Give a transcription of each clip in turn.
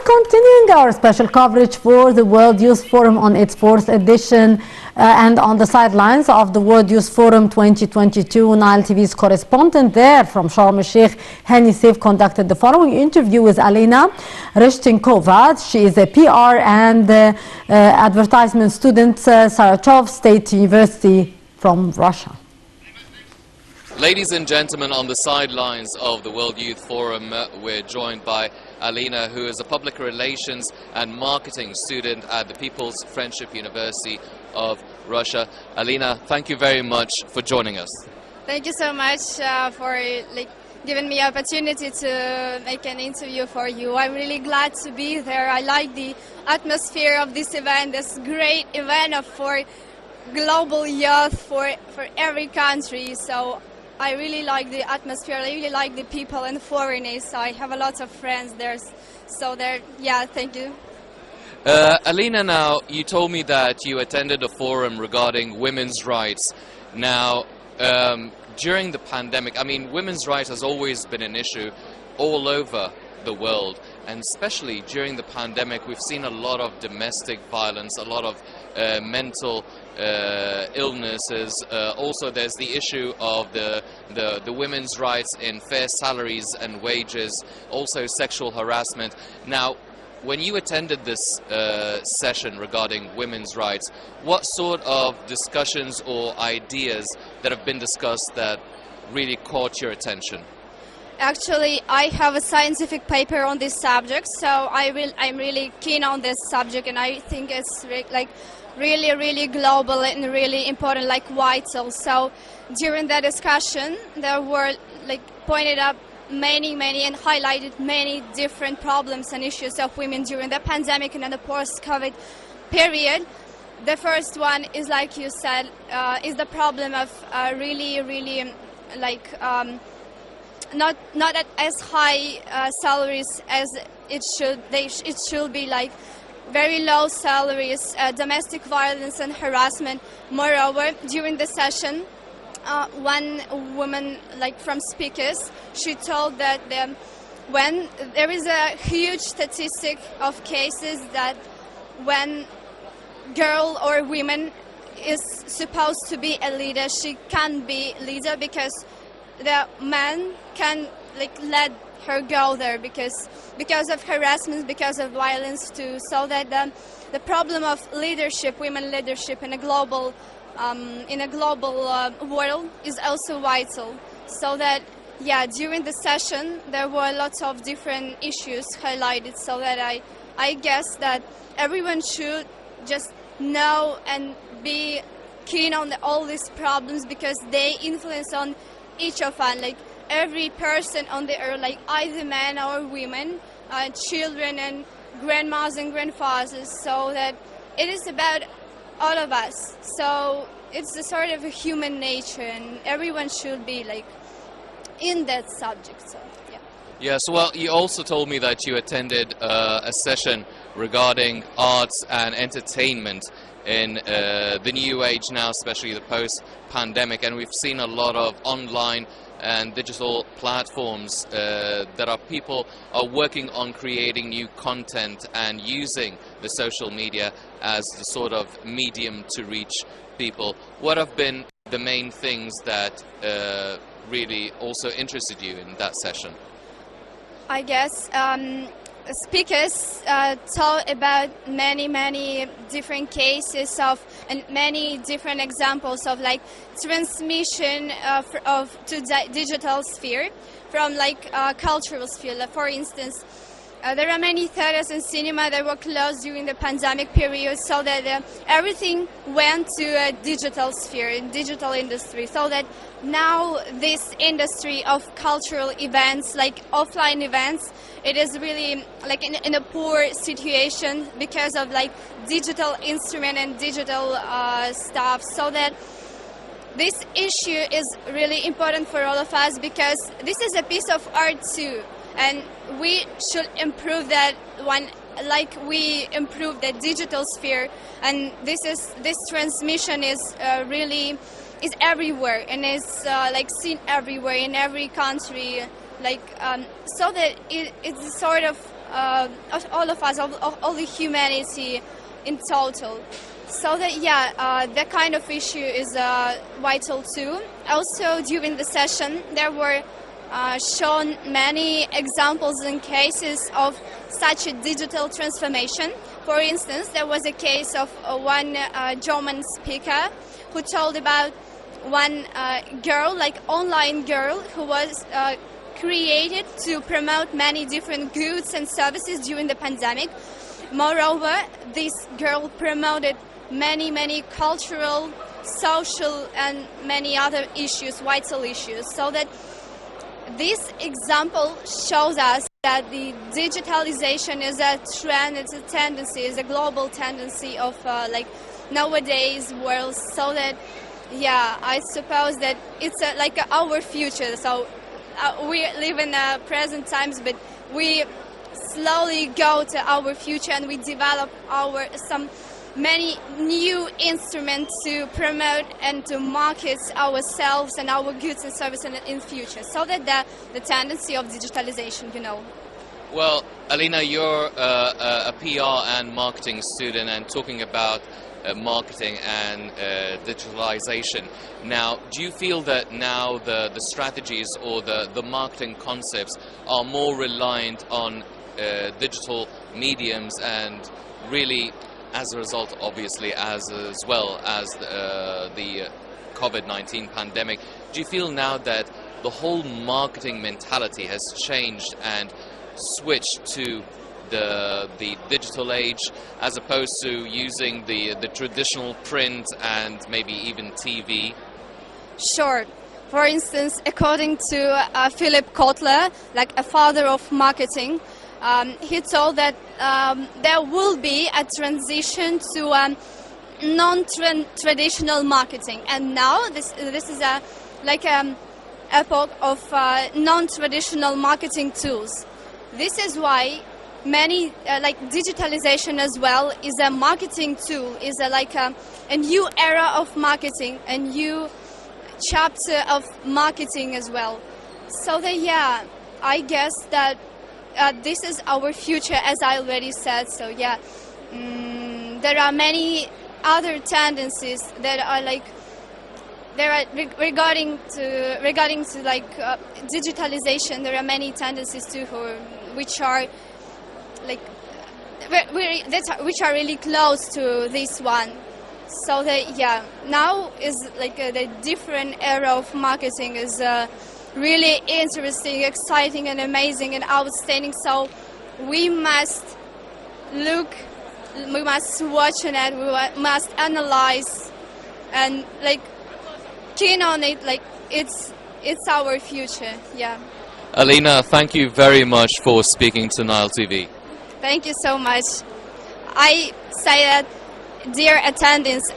continuing our special coverage for the World Youth Forum on its fourth edition and on the sidelines of the World Youth Forum 2022, Nile TV's correspondent there from Sharm el-Sheikh, Hany Seif, conducted the following interview with Alina Reshetnikova. She is a PR and advertisement student, Saratov State University from Russia. Ladies and gentlemen, on the sidelines of the World Youth Forum, we're joined by Alina, who is a public relations and marketing student at the People's Friendship University of Russia. Alina, thank you very much for joining us. Thank you so much for giving me opportunity to make an interview for you. I'm really glad to be there. I like the atmosphere of this event, this great event for global youth for every country. So I really like the atmosphere, I really like the people and foreigners. So I have a lot of friends there. So yeah, thank you. Alina, now, you told me that you attended a forum regarding women's rights. Now, during the pandemic, I mean, women's rights has always been an issue all over the world, and especially during the pandemic we've seen a lot of domestic violence, a lot of mental illnesses. Also there's the issue of the women's rights in fair salaries and wages, also sexual harassment. Now, when you attended this session regarding women's rights, what sort of discussions or ideas that have been discussed that really caught your attention? Actually, I have a scientific paper on this subject, so I'm really keen on this subject, and I think it's really global and really important, like vital. So during that discussion, there were pointed up many and highlighted many different problems and issues of women during the pandemic and in the post-COVID period. The first one is, like you said, is the problem of not at as high salaries as it should. It should be very low salaries, domestic violence and harassment. Moreover, during the session, one woman from speakers, she told that when there is a huge statistic of cases that when girl or woman is supposed to be a leader, she can't be leader because the man can let her go there because of harassment, because of violence too. So that the problem of leadership, women leadership in a global world is also vital. So that, yeah, during the session there were lots of different issues highlighted. So that I guess that everyone should just know and be keen on all these problems because they influence on each of us, every person on the earth, either men or women, children and grandmas and grandfathers, so that it is about all of us. So it's a sort of a human nature, and everyone should be in that subject. So yeah. Yes, well, you also told me that you attended a session regarding arts and entertainment in the new age now, especially the post-pandemic, and we've seen a lot of online and digital platforms that people are working on creating new content and using the social media as the sort of medium to reach people. What have been the main things that really also interested you in that session? I guess speakers talk about many different cases and many different examples of transmission to digital sphere from cultural sphere. For instance, there are many theaters and cinema that were closed during the pandemic period, so that everything went to a digital sphere, in digital industry, so that now this industry of cultural events, offline events, it is really in a poor situation because of digital instrument and digital stuff. So that this issue is really important for all of us because this is a piece of art too. And we should improve that one, we improve the digital sphere. And this transmission is really everywhere, and is seen everywhere in every country. So that it's sort of all of us, all the humanity in total. So that that kind of issue is vital too. Also during the session there were shown many examples and cases of such a digital transformation. For instance, there was a case of one German speaker who told about one girl, like online girl, who was created to promote many different goods and services during the pandemic. Moreover, this girl promoted many cultural, social and many other issues, vital issues. So that this example shows us that the digitalization is a trend, it's a tendency, is a global tendency of like nowadays world. So that I suppose that it's like our future. So we live in present times, but we slowly go to our future and we develop many new instruments to promote and to market ourselves and our goods and services in future. So that the tendency of digitalization, Well, Alina, you're a PR and marketing student and talking about marketing and digitalization. Now, do you feel that now the strategies or the marketing concepts are more reliant on digital mediums and really, as a result, obviously, as well as the COVID-19 pandemic, do you feel now that the whole marketing mentality has changed and switched to the digital age, as opposed to using the traditional print and maybe even TV? Sure. For instance, according to Philip Kotler, like a father of marketing, he told that there will be a transition to non-traditional marketing, and now this is a epoch of non-traditional marketing tools. This is why many like digitalization as well is a marketing tool, is a new era of marketing, a new chapter of marketing as well. So that I guess that this is our future, as I already said. So there are many other tendencies that are regarding to digitalization. There are many tendencies too which are which are really close to this one. So that now is the different era of marketing is really interesting, exciting and amazing and outstanding. So we must watch on it, we must analyze and keen on it, it's our future. Alina, thank you very much for speaking to Nile TV. Thank you so much. I say that, dear attendants,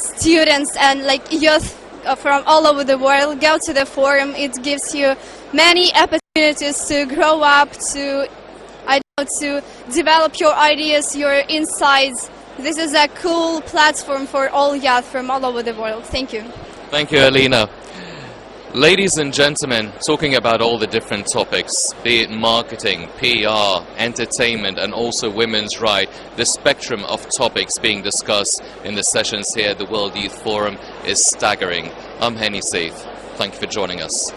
students and youth from all over the world, go to the forum. It gives you many opportunities to grow up, to develop your ideas, your insights. This is a cool platform for all youth from all over the world. Thank you. Thank you, Alina. Ladies and gentlemen, talking about all the different topics, be it marketing, PR, entertainment and also women's rights, the spectrum of topics being discussed in the sessions here at the World Youth Forum is staggering. I'm Hany Seif. Thank you for joining us.